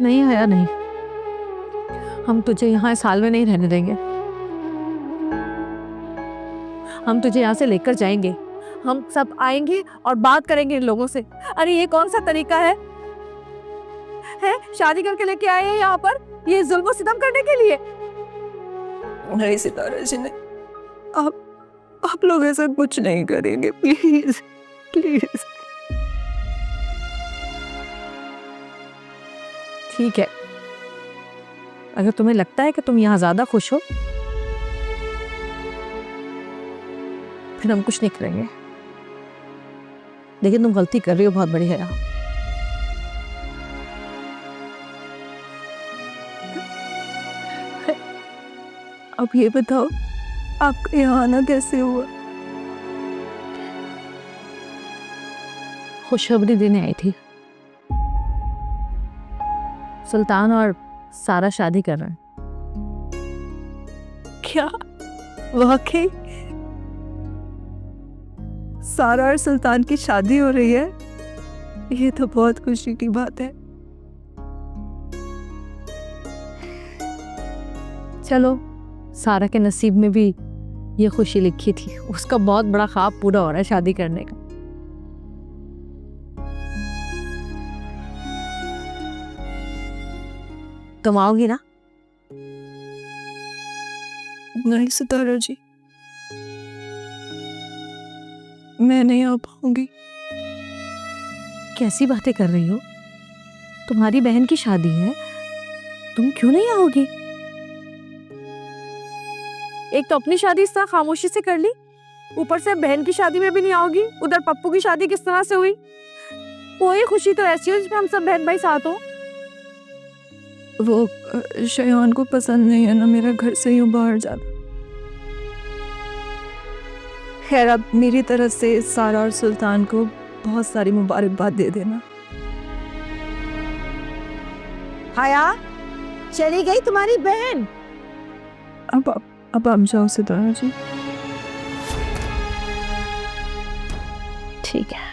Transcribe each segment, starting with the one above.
नहीं आया, नहीं। हम तुझे यहाँ इस हाल में नहीं रहने देंगे। हम तुझे यहाँ से लेकर जाएंगे। हम सब आएंगे और बात करेंगे इन लोगों से। अरे ये कौन सा तरीका है? शादी करके लेके आए हैं यहाँ पर ये जुल्म सितम करने के लिए? नहीं सितारा जी ने, आप लोग ऐसा कुछ नहीं करेंगे, प्लीज प्लीज। ठीक है, अगर तुम्हें लगता है कि तुम यहाँ ज्यादा खुश हो फिर हम कुछ नहीं करेंगे, लेकिन तुम गलती कर रही हो बहुत बड़ी है। अब ये बताओ आपका यहाँ आना कैसे हुआ? खुशखबरी देने आई थी। सुल्तान और सारा शादी कर रहे हैं। क्या वाकई सारा और सुल्तान की शादी हो रही है? ये तो बहुत खुशी की बात है। चलो, सारा के नसीब में भी ये खुशी लिखी थी। उसका बहुत बड़ा ख्वाब पूरा हो रहा है शादी करने का। तुम आओगी ना? नहीं सितारा जी, मैं नहीं आ पाऊंगी। कैसी बातें कर रही हो? तुम्हारी बहन की शादी है, तुम क्यों नहीं आओगी? एक तो अपनी शादी इस तरह खामोशी से कर ली, ऊपर से बहन की शादी में भी नहीं आओगी। उधर पप्पू की शादी किस तरह से हुई? कोई खुशी तो ऐसी हो जिसमें हम सब बहन भाई साथ हो। वो शयान को पसंद नहीं है ना मेरा घर से यूं बाहर जाना। खैर, अब मेरी तरफ से सारा और सुल्तान को बहुत सारी मुबारकबाद दे देना। हाया, चली गई तुम्हारी बहन? अब आप जाओ सितारा जी। ठीक है,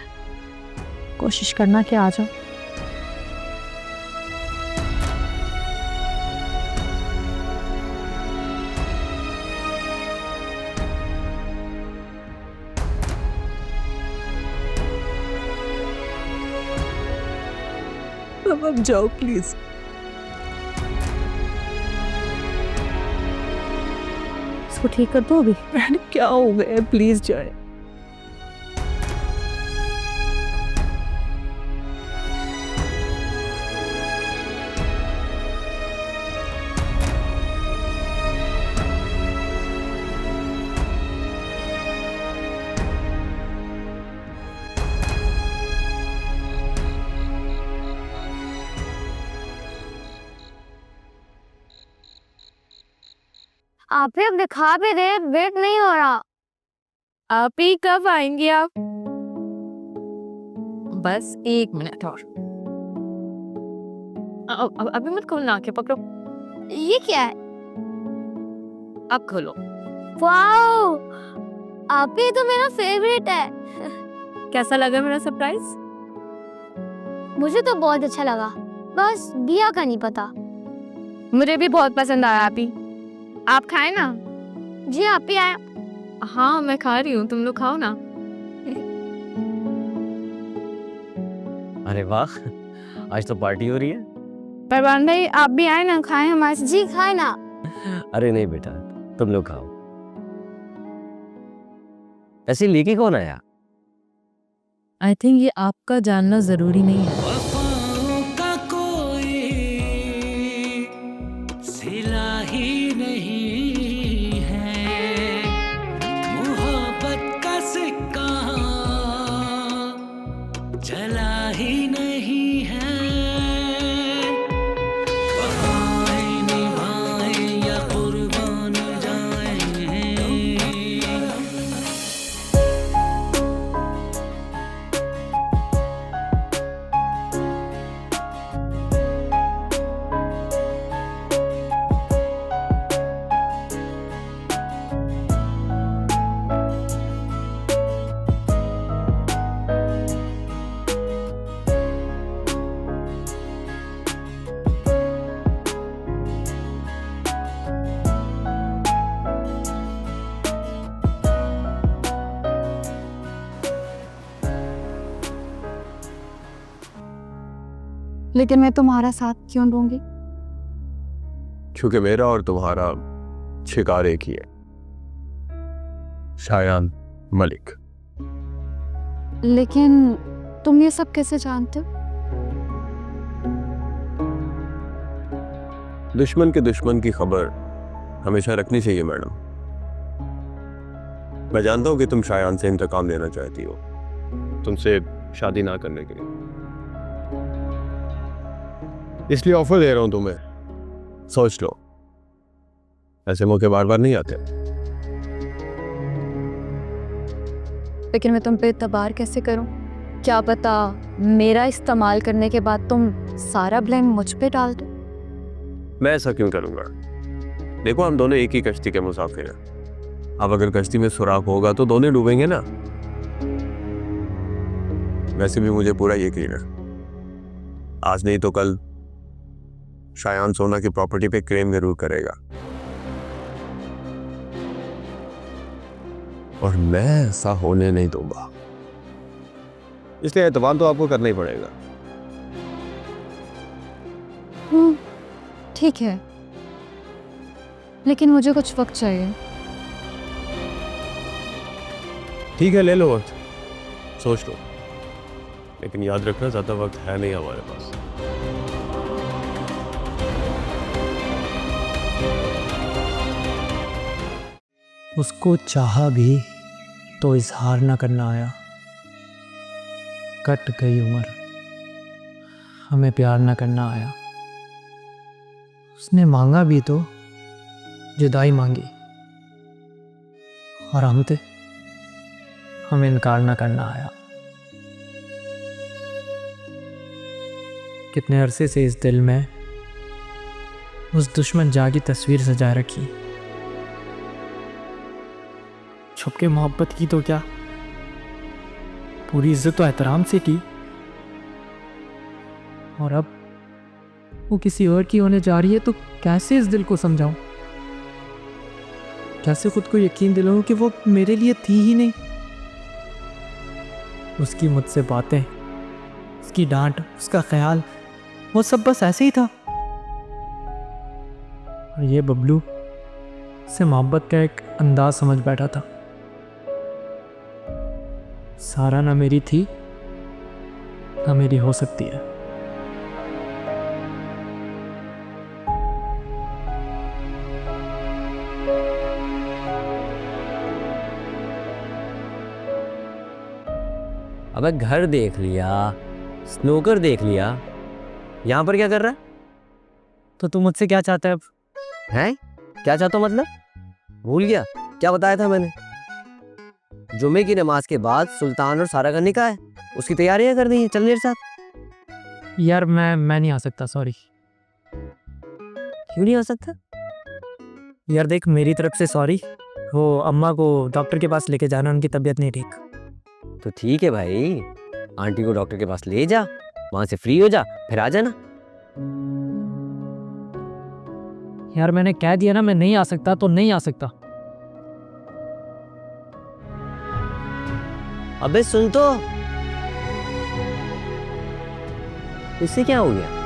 कोशिश करना कि आ जाओ। अब जाओ प्लीज। इसको ठीक कर दो अभी। बहन क्या हो गया, प्लीज जाए। आप ही अब दिखा भी दे, वेट नहीं हो रहा। आप ही कब आएंगी आप? बस 1 मिनट और। अभी मत खोलना, आंखें पकड़ो। ये क्या है? अब खोलो। वाओ, आप ही तो मेरा फेवरेट है। कैसा लगा मेरा सरप्राइज? मुझे तो बहुत अच्छा लगा, बस बिया का नहीं पता। मुझे भी बहुत पसंद आया। आप ही, आप खाए ना? जी आप ही आए। हाँ मैं खा रही हूँ, तुम लोग खाओ ना। अरे वाह, आज तो पार्टी हो रही है। परवान भाई आप भी आए ना, खाएं हमारे साथ। जी खाए ना। अरे नहीं बेटा, तुम लोग खाओ। ऐसे लेके कौन आया? आई थिंक ये आपका जानना जरूरी नहीं है। का कोई सिला ही नहीं है, मोहब्बत का सिक्का चला ही नहीं है। वफाएं निभाएं या कुर्बान जाएं, लेकिन मैं तुम्हारा साथ क्यों दूंगी? क्योंकि मेरा और तुम्हारा शिकार एक ही है, शायान मलिक। लेकिन तुम ये सब कैसे जानते हो? दुश्मन के दुश्मन की खबर हमेशा रखनी चाहिए मैडम। मैं जानता हूं कि तुम शायान से इंतकाम लेना चाहती हो, तुमसे शादी ना करने के लिए, इसलिए ऑफर दे रहा हूं तुम्हें, सोच लो। ऐसे मौके बार बार नहीं आते। लेकिन मैं तुम पे एतबार कैसे करूं? क्या पता मेरा इस्तेमाल करने के बाद तुम सारा ब्लेम मुझ पे डाल दो। मैं ऐसा क्यों करूंगा? देखो, हम दोनों एक ही कश्ती के मुसाफिर हैं। अब अगर कश्ती में सुराख होगा तो दोनों डूबेंगे ना। वैसे भी मुझे पूरा यकीन है, आज नहीं तो कल शायान सोना की प्रॉपर्टी पे क्लेम जरूर करेगा, और मैं ऐसा होने नहीं दूंगा। इसलिए एतबार तो आपको करना ही पड़ेगा। ठीक है, लेकिन मुझे कुछ वक्त चाहिए। ठीक है, ले लो वक्त, सोच लो, लेकिन याद रखना ज्यादा वक्त है नहीं हमारे पास। उसको चाहा भी तो इजहार न करना आया। कट गई उम्र, हमें प्यार न करना आया। उसने मांगा भी तो जुदाई मांगी, और हम थे, हमें इनकार न करना आया। कितने अरसे से इस दिल में उस दुश्मन जागी तस्वीर सजा रखी। छुप के मोहब्बत की तो क्या, पूरी इज्जत तो एहतराम से की, और अब वो किसी और की होने जा रही है। तो कैसे इस दिल को समझाऊं, कैसे खुद को यकीन दिलाऊं कि वो मेरे लिए थी ही नहीं। उसकी मुझसे बातें, उसकी डांट, उसका ख्याल, वो सब बस ऐसे ही था। और ये बबलू से मोहब्बत का एक अंदाज समझ बैठा था। सारा ना मेरी थी, ना मेरी हो सकती है। अबे घर देख लिया, स्नूकर देख लिया, यहाँ पर क्या कर रहा है? तो तू मुझसे क्या चाहता है अब? हैं? क्या चाहता हूँ मतलब? भूल गया क्या बताया था मैंने? जुमे की नमाज के बाद सुल्तान और सारा का निकाह है, उसकी तैयारियां कर दी हैं, चल मेरे साथ। यार मैं नहीं आ सकता, सॉरी। क्यों नहीं आ सकता? यार देख, मेरी तरफ से सॉरी। वो अम्मा को डॉक्टर के पास लेके जाना, उनकी तबीयत नहीं ठीक। तो ठीक है भाई, आंटी को डॉक्टर के पास ले जा, वहां से फ्री हो जा, फिर आ जाना। यार मैंने कह दिया ना, मैं नहीं आ सकता तो नहीं आ सकता। अबे सुन तो, इससे क्या हो गया?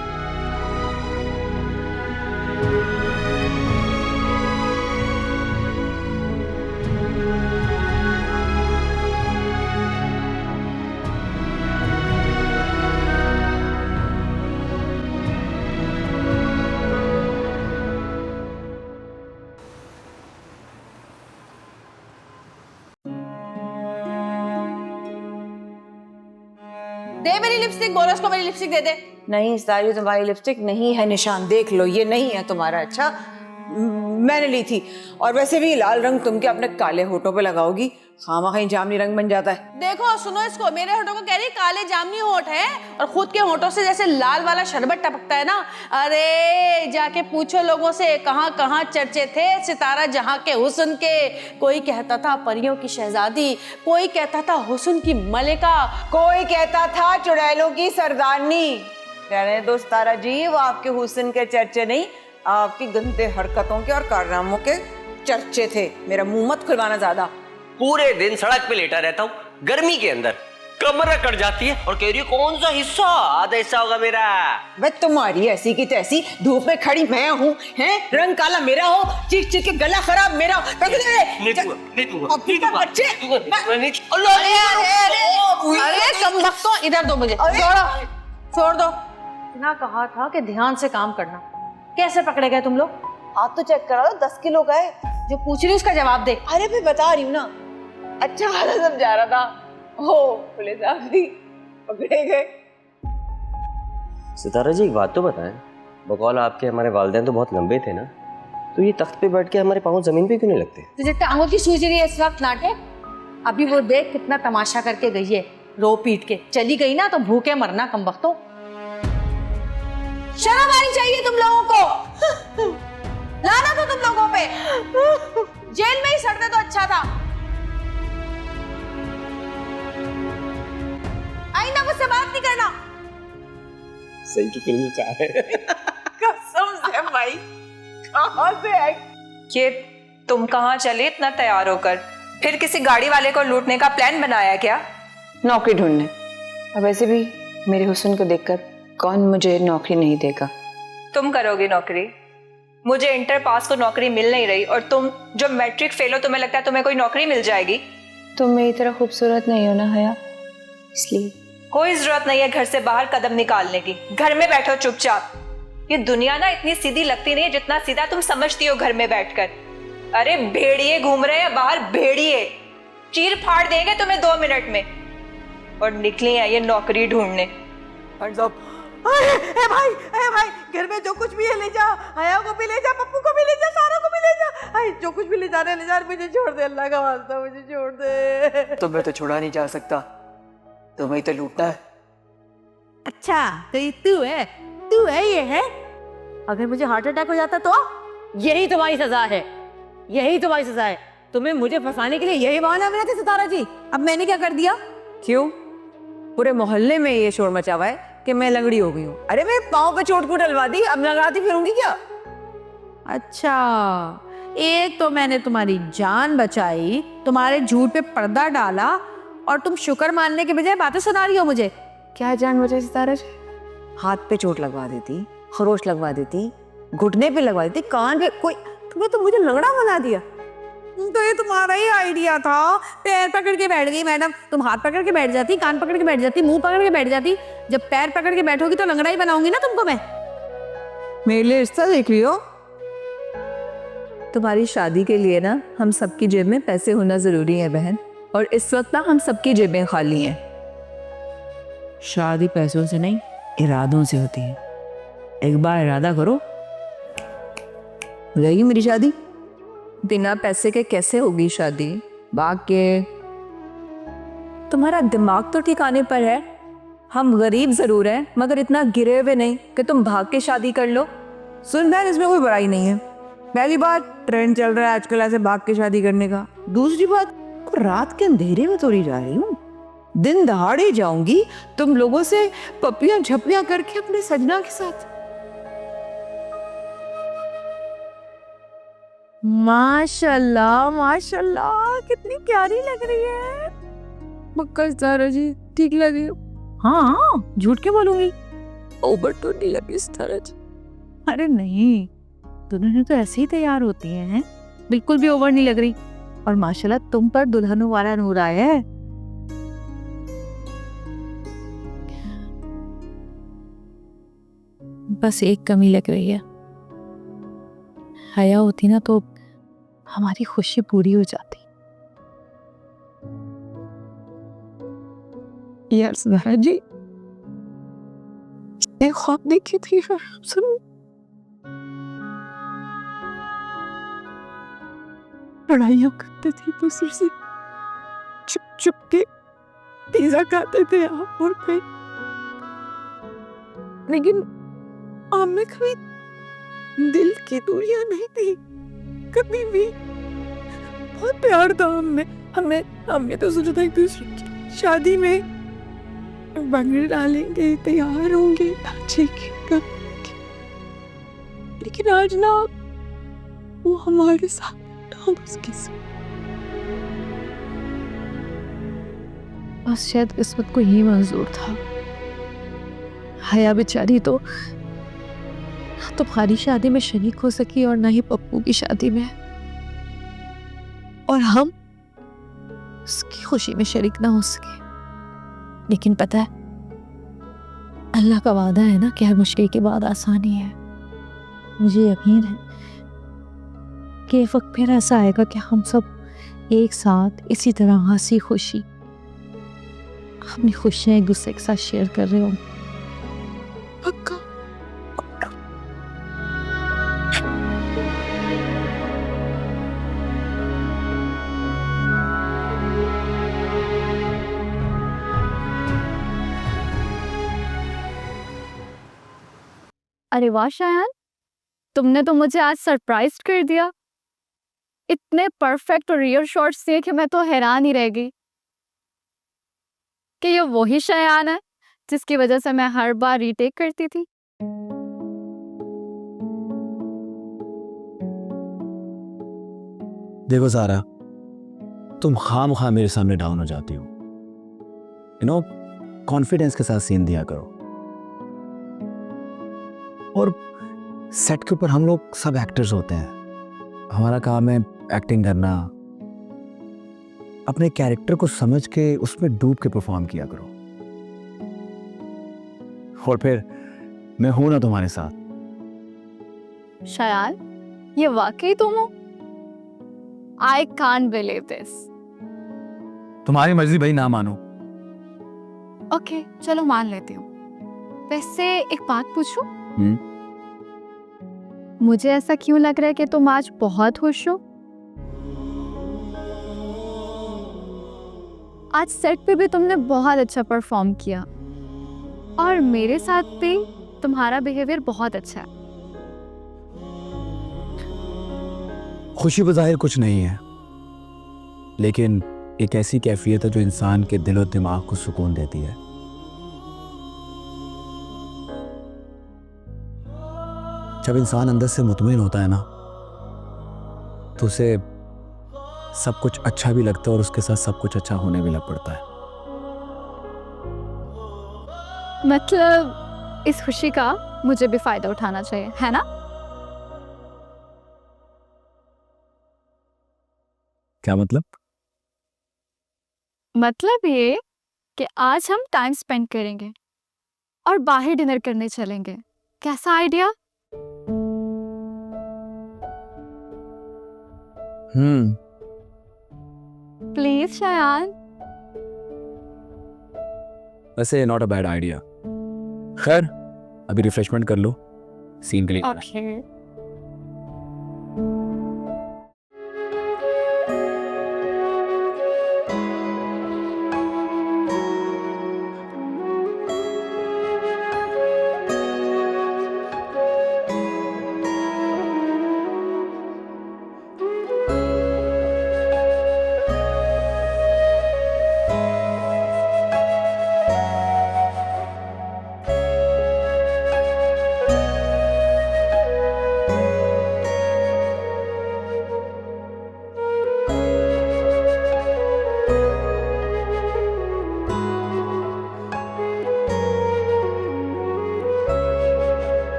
दे मेरी लिपस्टिक, बोरस को मेरी लिपस्टिक दे दे। नहीं सारी तुम्हारी लिपस्टिक नहीं है, निशान देख लो, ये नहीं है तुम्हारा। अच्छा, मैंने ली थी। और वैसे भी लाल रंग तुम क्या अपने काले होठों पे लगाओगी? खामा कहीं जामनी रंग बन जाता है। देखो सुनो इसको, मेरे होठों को कह रही काले जामनी होठ है, और खुद के होठों से जैसे लाल वाला शरबत टपकता है ना। अरे जाके पूछो लोगों से, कहाँ कहाँ चर्चे थे सितारा जहाँ के हुस्न के। कोई कहता था परियों की शहजादी, कोई कहता था हुस्न की मलिका, कोई कहता था चुड़ैलों की सरदारनी। कहने दो सितारा जी, वो आपके हुस्न के चर्चे नहीं, आपकी गंदे हरकतों के और कारनामों के चर्चे थे। मेरा मुंह मत खुलवाना ज्यादा। पूरे दिन सड़क पे लेटा रहता हूँ गर्मी के अंदर, कमर कट जाती है और कह रही है कौन सा हिस्सा, आधा हिस्सा होगा मेरा। बे तुम्हारी ऐसी की तैसी, धूप में खड़ी मैं हूँ, हैं रंग काला मेरा हो, चीख चीख के गला खराब मेरा हो। अरे कम बख्तो, इधर दो मुझे, छोड़ दो। इतना कहा था कि ध्यान से काम करना, कैसे पकड़े गए तुम लोग? हाथ तो चेक करा दो, 10 किलो गए। जो पूछ रही उसका जवाब दे। अरे मैं बता रही हूँ ना, अच्छा वाला समझा रहा था। ओ पुलिस आफिस पकड़े गए। सितारा जी एक बात तो बताएं, बकौल आपके हमारे वालिदैन तो बहुत लंबे थे ना, तो ये तख्त पे बैठ के हमारे पाँव जमीन पे क्यों नहीं लगते? तुझे टांगों की सूझ रही है इस वक्त नाटे? अभी वो देख कितना तमाशा करके गई है, रो पीट के चली गई ना तो भूखे मरना कमबख्तों। शर्म आनी चाहिए तुम लोगों को। लाना तो तुम लोगों पे, जेल में ही सड़ते तो अच्छा था। आईना मुझसे बात नहीं करना। सही की फिल्म चाह रहे कसम से भाई, कहाँ से आई? ये तुम कहाँ चले इतना तैयार होकर? फिर किसी गाड़ी वाले को लूटने का प्लान बनाया क्या? नौकरी ढूंढने। अब वैसे भी मेरे हुस्न को देखकर कौन मुझे नौकरी नहीं देगा। तुम करोगी नौकरी? मुझे इंटर पास को नौकरी मिल नहीं रही और तुम जो मैट्रिक फेल हो, तुम्हें लगता है तुम्हें कोई नौकरी मिल जाएगी? तुम मेरी तरह खूबसूरत नहीं हो ना हया, इसलिए। कोई जरूरत नहीं है घर से बाहर कदम निकालने की, घर में बैठो चुपचाप। ये दुनिया ना इतनी सीधी लगती नहीं है जितना सीधा तुम समझती हो घर में बैठकर। अरे भेड़िए घूम रहे हैं बाहर, भेड़िए चीर फाड़ देंगे तुम्हें 2 मिनट में। और निकली है ये नौकरी ढूंढने। ए भाई घर में जो कुछ भी है ले जा, हया को भी ले जा, पप्पू को भी ले जा, सारा को भी ले जा। आई जो कुछ भी ले जा रहे ले जा, मुझे छोड़ दे, अल्लाह का वास्ता मुझे छोड़ दे। तुम्हें तो छोड़ा नहीं जा सकता, तुम्हें तो लूटना है। अच्छा तो ये तू है ये है? अगर मुझे हार्ट अटैक हो जाता तो यही तुम्हारी सजा है, यही तुम्हारी सजा है। तुम्हें मुझे फंसाने के लिए यही बहाना बना था सितारा जी। अब मैंने क्या कर दिया? क्यों? पूरे मोहल्ले में ये शोर मचा हुआ है कि मैं लंगड़ी हो गई हूँ। अरे मेरे पाँव पे चोट को डलवा दी, अब लंगड़ाती फिरूंगी क्या? अच्छा, एक तो मैंने तुम्हारी जान बचाई, तुम्हारे झूठ पे पर्दा डाला, और तुम शुक्र मानने के बजाय बातें सुना रही हो मुझे। क्या जान बचाई सितारा जी? हाथ पे चोट लगवा देती, खरोच लगवा देती, घुटने पे लगवा देती, कान पे कोई, तुमने तो मुझे लंगड़ा बना दिया। तो ये तुम्हारा ही आइडिया था। पैर पकड़ के बैठ गई मैडम। तुम हाथ पकड़ के बैठ जाती, कान पकड़ के बैठ जाती, मुंह पकड़ के बैठ जाती। जब पैर पकड़ के बैठोगी तो लंगड़ा ही बनाऊंगी ना तुमको मैं। मेरे लिए रिश्ता देख लियो। तुम्हारी शादी के लिए ना हम सबकी जेब में पैसे होना जरूरी है बहन, और इस वक्त ना हम सबकी जेबें खाली हैं। शादी पैसों से नहीं, इरादों से होती है। एक बार इरादा करो, हो जाएगी मेरी शादी। बिना पैसे के कैसे होगी शादी? भाग के। तुम्हारा दिमाग तो ठिकाने पर है। हम गरीब जरूर हैं मगर इतना गिरे हुए नहीं कि तुम भाग के शादी कर लो। सुन बहन, इसमें कोई बुराई नहीं है। पहली बात, ट्रेंड चल रहा है आजकल ऐसे भाग के शादी करने का। दूसरी बात, रात के अंधेरे में तोड़ी जा रही हूँ, दिन दहाड़े जाऊंगी तुम लोगों से पपियां झपियां करके अपने सजना के साथ। माशाल्लाह माशाल्लाह, कितनी प्यारी लग रही है। पक्का सितारा जी ठीक लगी? हाँ, झूठ क्यों बोलूंगी? ओवर तो नहीं लगी सितारा जी? अरे नहीं, दोनों तो ऐसे ही तैयार होती हैं, बिल्कुल भी ओवर नहीं लग रही। और माशाल्लाह तुम पर दुल्हनों वाला नूर आया है। बस एक कमी लग रही है, हया होती ना तो हमारी खुशी पूरी हो जाती। यार सितारा जी, एक ख्वाब देखी थी, लड़ाइयाँ करते थे दूसरे से, चुप चुप के पिज्जा खाते थे आप और मैं, लेकिन हमें कभी दिल की दूरियां नहीं थी, कभी भी। बहुत प्यार था हमें तो सोचा था एक दूसरे की शादी में बंगड़े डालेंगे, तैयार होंगे, नाचेंगे, लेकिन आज ना वो हमारे साथ उसके साथ। बस शायद किस्मत को ही मंजूर था। हया बेचारी तो ना तुम्हारी शादी में शरीक हो सकी और ना ही पप्पू की शादी में, और हम उसकी खुशी में शरीक ना हो सके। लेकिन पता है, अल्लाह का वादा है ना कि हर मुश्किल के बाद आसानी है। मुझे यकीन है कि एक वक्त फिर ऐसा आएगा कि हम सब एक साथ इसी तरह हंसी खुशी अपनी खुशियां एक दूसरे के साथ शेयर कर रहे हो। पक्का? अरे वाह शायान, तुमने तो मुझे आज सरप्राइज कर दिया। इतने परफेक्ट और रियल शॉट्स दिए कि मैं तो हैरान ही रह गई कि ये वही शायान है जिसकी वजह से मैं हर बार रीटेक करती थी। देखो सारा, तुम खाम मेरे सामने डाउन हो जाती हो। कॉन्फिडेंस के साथ सीन दिया करो। और सेट के ऊपर हम लोग सब एक्टर्स होते हैं। हमारा काम है एक्टिंग करना। अपने कैरेक्टर को समझ के उसमें डूब के परफॉर्म किया करो। और फिर मैं हूं ना तुम्हारे साथ। शायान, ये वाकई तुम हो? I can't believe this. तुम्हारी मर्जी भाई, ना मानो। ओके, चलो मान लेती हूँ। वैसे एक बात पूछूं? मुझे ऐसा क्यों लग रहा है कि तुम आज बहुत खुश हो? आज सेट पे भी तुमने बहुत अच्छा परफॉर्म किया और मेरे साथ भी तुम्हारा बिहेवियर बहुत अच्छा है। खुशी बज़ाहिर कुछ नहीं है, लेकिन एक ऐसी कैफियत है जो इंसान के दिल और दिमाग को सुकून देती है। जब इंसान अंदर से मुतमईन होता है ना, तो उसे सब कुछ अच्छा भी लगता है और उसके साथ सब कुछ अच्छा होने भी लग पड़ता है। मतलब इस खुशी का मुझे भी फायदा उठाना चाहिए, है ना? क्या मतलब? मतलब ये कि आज हम टाइम स्पेंड करेंगे और बाहर डिनर करने चलेंगे। कैसा आइडिया? प्लीज शायान। वैसे नॉट अ बैड आइडिया। खैर, अभी रिफ्रेशमेंट कर लो, सीन के लिए। ओके।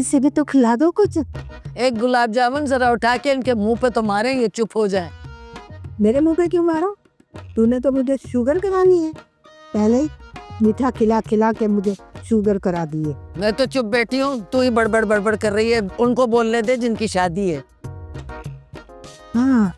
से भी तो खिला दो कुछ। एक गुलाब जामुन जरा उठा के इनके मुंह पे तो मारे, ये चुप हो जाए। मेरे मुंह पे क्यों मारो? तूने तो मुझे शुगर करानी है, पहले ही मीठा खिला खिला के मुझे शुगर करा दिए। मैं तो चुप बैठी हूँ, तू ही बड़बड़ बड़बड़ कर रही है। उनको बोलने दे जिनकी शादी है। हाँ,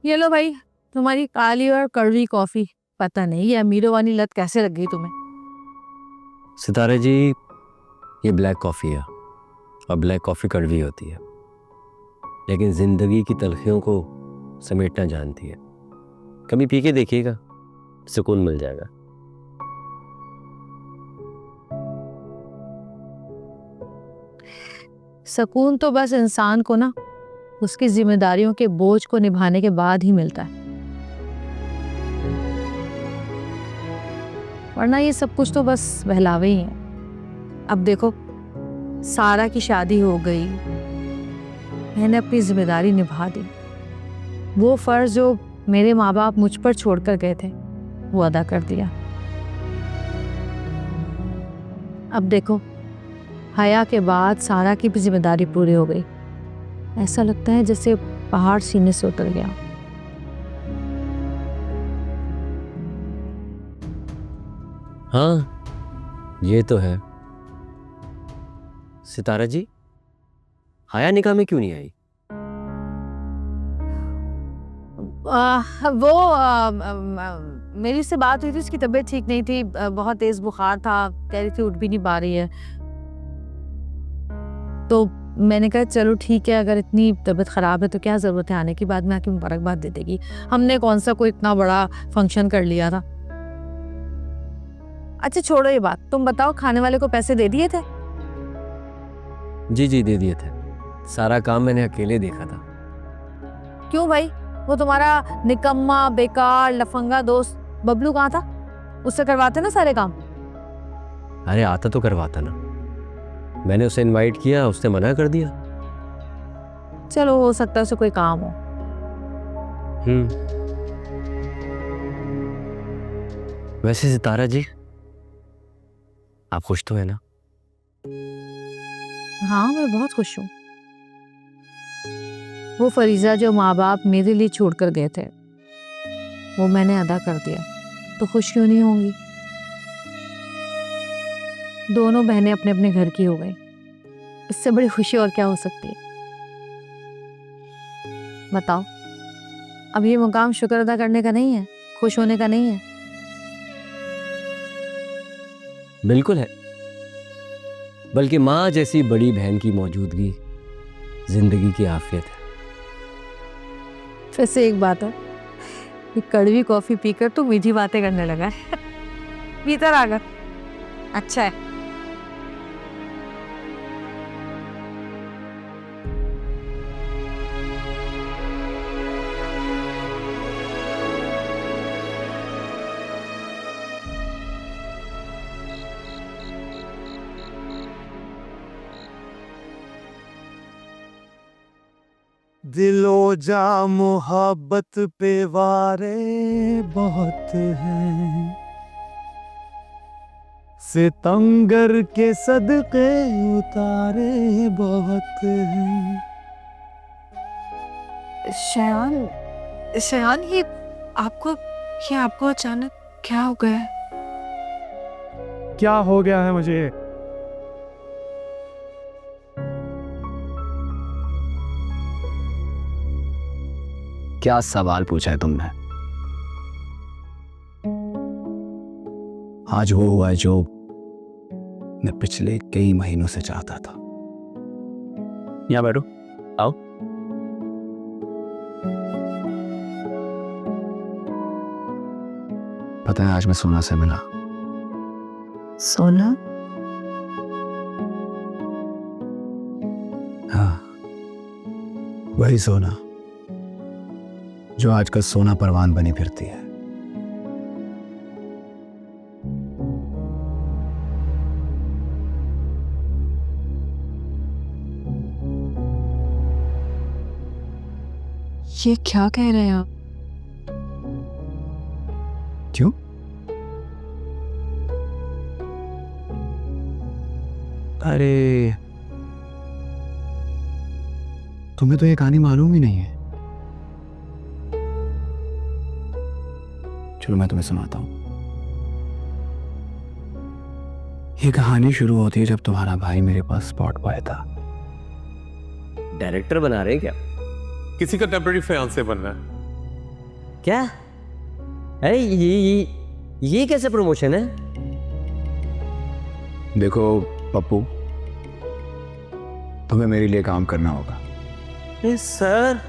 ये लो भाई, तुम्हारी काली और कड़वी कॉफी। पता नहीं ये अमीरों वाली लत कैसे लग गई तुम्हें। सितारे जी, ये ब्लैक कॉफ़ी है और ब्लैक कॉफ़ी कड़वी होती है, लेकिन ज़िंदगी की तलखियों को समेटना जानती है। कभी पी के देखिएगा, सुकून मिल जाएगा। सुकून तो बस इंसान को ना उसकी जिम्मेदारियों के बोझ को निभाने के बाद ही मिलता है, वरना ये सब कुछ तो बस बहलावे ही है। अब देखो, सारा की शादी हो गई, मैंने अपनी जिम्मेदारी निभा दी। वो फर्ज जो मेरे माँ बाप मुझ पर छोड़कर गए थे वो अदा कर दिया। अब देखो, हया के बाद सारा की भी जिम्मेदारी पूरी हो गई। ऐसा लगता है जैसे पहाड़ सीने से उतर गया। हाँ, ये तो है। सितारा जी, हया निकाह में क्यों नहीं आई? मेरी से बात हुई थी, उसकी तबीयत ठीक नहीं थी, बहुत तेज बुखार था, कह रही थी उठ भी नहीं पा रही है। तो मैंने कहा चलो ठीक है, अगर इतनी तबीयत ख़राब है तो क्या ज़रूरत है आने की, बाद में आके मुबारकबाद दे देगी। हमने कौन सा कोई इतना बड़ा फंक्शन कर लिया था। अच्छा छोड़ो ये बात, तुम बताओ खाने वाले को पैसे दे दिए थे? जी दे दिए थे। सारा काम मैंने अकेले देखा था। क्यों भाई, वो तुम्हारा निकम्मा बेकार लफंगा दोस्त बबलू कहाँ था? उससे करवाते ना सारे काम। अरे आता तो करवाता ना, मैंने उसे इनवाइट किया, उसने मना कर दिया। चलो हो सकता है उसे कोई काम हो। वैसे सितारा जी, आप खुश तो है ना? हाँ मैं बहुत खुश हूँ। वो फरीजा जो माँ बाप मेरे लिए छोड़कर गए थे वो मैंने अदा कर दिया, तो खुश क्यों नहीं होंगी? दोनों बहनें अपने अपने घर की हो गई, इससे बड़ी खुशी और क्या हो सकती है? बताओ, अब ये मुकाम शुक्र अदा करने का नहीं है, खुश होने का नहीं है? बिल्कुल है, बल्कि माँ जैसी बड़ी बहन की मौजूदगी जिंदगी की आफियत है। वैसे एक बात है, ये कड़वी कॉफी पीकर तो मीठी बातें करने लगा है। भीतर आकर अच्छा है। दिलो जा मोहब्बत पे वारे बहुत हैं, सितंगर के सदके उतारे बहुत हैं। शयान ये आपको अचानक क्या हो गया? क्या हो गया है मुझे? क्या सवाल पूछा है तुमने? आज वो हुआ है जो मैं पिछले कई महीनों से चाहता था। यहाँ बैठो, आओ। पता है आज मैं सोना से मिला। सोना? हाँ, वही सोना जो आजकल सोना परवान बनी फिरती है। ये क्या कह रहे हैं आप? क्यों? अरे तुम्हें तो ये कहानी मालूम ही नहीं है। चलो मैं तुम्हें सुनाता हूं। ये कहानी शुरू होती है जब तुम्हारा भाई मेरे पास स्पॉट बॉय था। डायरेक्टर बना रहे हैं क्या? किसी का टेम्पररी फियांसे बनना है। क्या? अरे ये कैसे प्रमोशन है? देखो पप्पू, तुम्हें मेरे लिए काम करना होगा। अरे सर,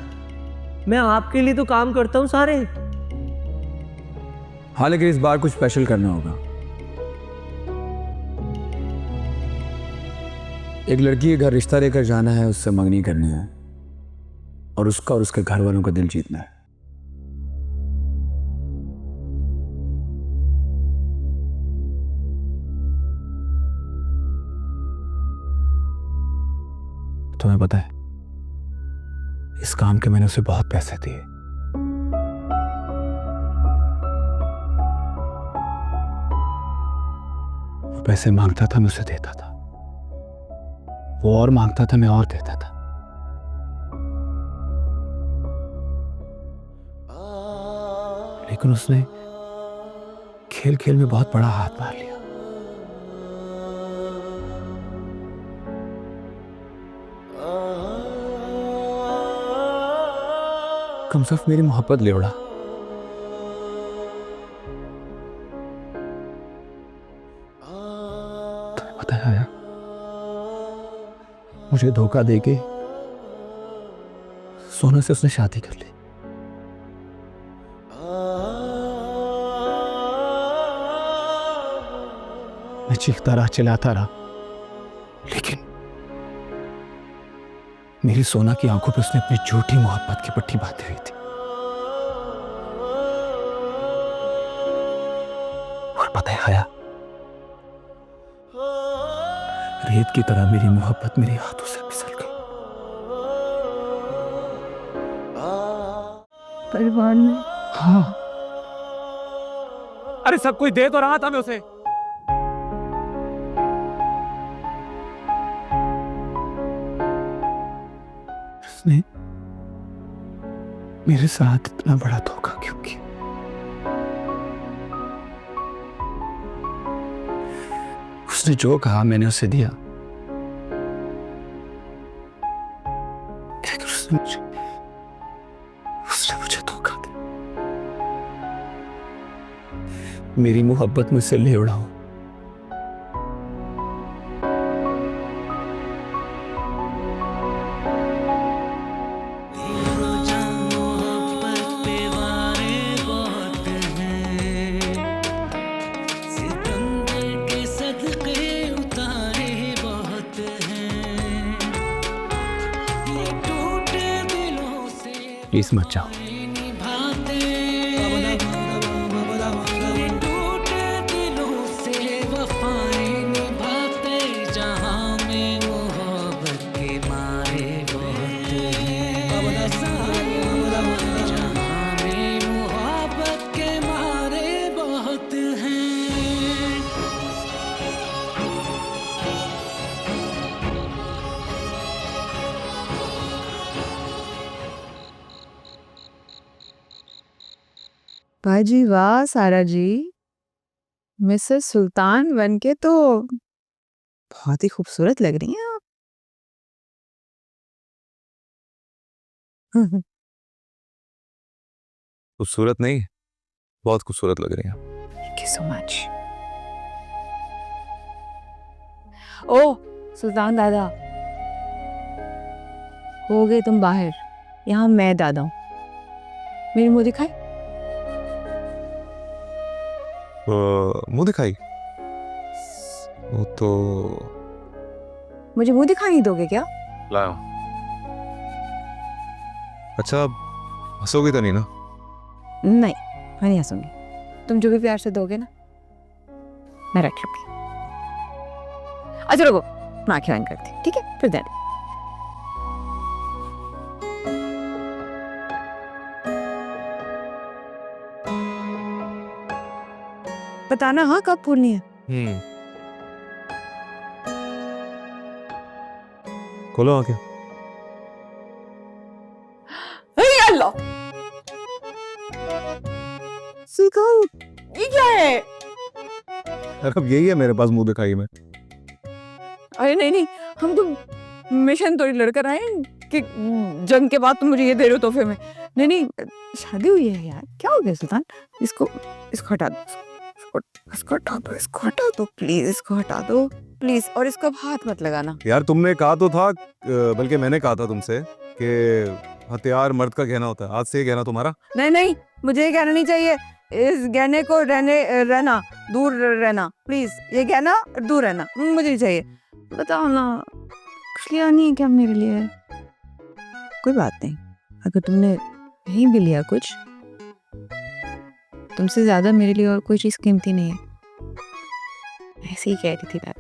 मैं आपके लिए तो काम करता हूं सारे। हाँ, लेकिन इस बार कुछ स्पेशल करना होगा। एक लड़की के घर रिश्ता लेकर जाना है, उससे मंगनी करनी है और उसका और उसके घर वालों का दिल जीतना है। तुम्हें पता है इस काम के मैंने उसे बहुत पैसे दिए। वो पैसे मांगता था, मैं उसे देता था। वो और मांगता था, मैं और देता था। लेकिन उसने खेल खेल में बहुत बड़ा हाथ मार लिया। कम सिर्फ मेरी मोहब्बत ले उड़ा। तुम्हें पता है आया, मुझे धोखा देके सोना से उसने शादी कर ली। मैं चीखता रहा, चिल्लाता रहा, लेकिन मेरी सोना की आंखों पे उसने अपनी झूठी मोहब्बत की पट्टी बांधी हुई थी। और पता है हया, रेत की तरह मेरी मोहब्बत मेरे हाथों से फिसल गई। परवान में? हाँ। अरे सब कुछ दे तो रहा था मैं उसे। उसने मेरे साथ इतना बड़ा धोखा क्यों किया? उसने जो कहा मैंने उसे दिया, लेकिन उसने मुझे धोखा दिया। मेरी मोहब्बत मुझसे ले उड़ाओ। प्लीज मत जाओ। बाजी वाह सारा जी, मिसेस सुल्तान बनके तो बहुत ही खूबसूरत लग रही हैं आप। खूबसूरत नहीं, बहुत खूबसूरत लग रही है। Thank you so much. ओ सुल्तान दादा, हो गए तुम बाहर, यहाँ मैं दादा हूँ। मेरी मुंह दिखाई? मुंह दिखाई? वो तो मुझे मुंह दिखाई नहीं दोगे क्या? लाया। अच्छा, हंसोगी तो नहीं ना? नहीं, मैं नहीं हंसूंगी। तुम जो भी प्यार से दोगे ना, मैं रख लूंगी। अच्छा रुको, मैं आंखें बंद करती हूँ, ठीक है? फिर दे। बताना हाँ कब खोलनी है? खोलो आंखें। अल्लाह, सुल्तान, ये क्या है? अरे अब यही है मेरे पास मुंह दिखाई में। अरे नहीं नहीं, हम तो मिशन थोड़ी लड़कर आए हैं कि जंग के बाद तुम मुझे ये दे रहे हो तोहफे में। नहीं नहीं, शादी हुई है यार, क्या हो गया सुल्तान? इसको हटा दो, इसको हटा दो, इसको हटा दो प्लीज, इसको हटा दो प्लीज, और इसको अब हाथ मत लगाना। यार तुमने कहा तो था, बल्कि मैंने कहा था तुमसे कि हथियार मर्द का गहना होता है। आज से ये गहना तुम्हारा। नहीं नहीं, मुझे ये गहना नहीं चाहिए। इस गहने को रहना दूर रहना प्लीज, ये गहना दूर रहना, मुझे नहीं चाहिए। बताओ ना, कुछ लिया नहीं है क्या मेरे लिए? कोई बात नहीं, अगर तुमने नहीं भी लिया कुछ, तुमसे ज्यादा मेरे लिए और कोई चीज कीमती नहीं है। ऐसे ही कह रही थी मैं।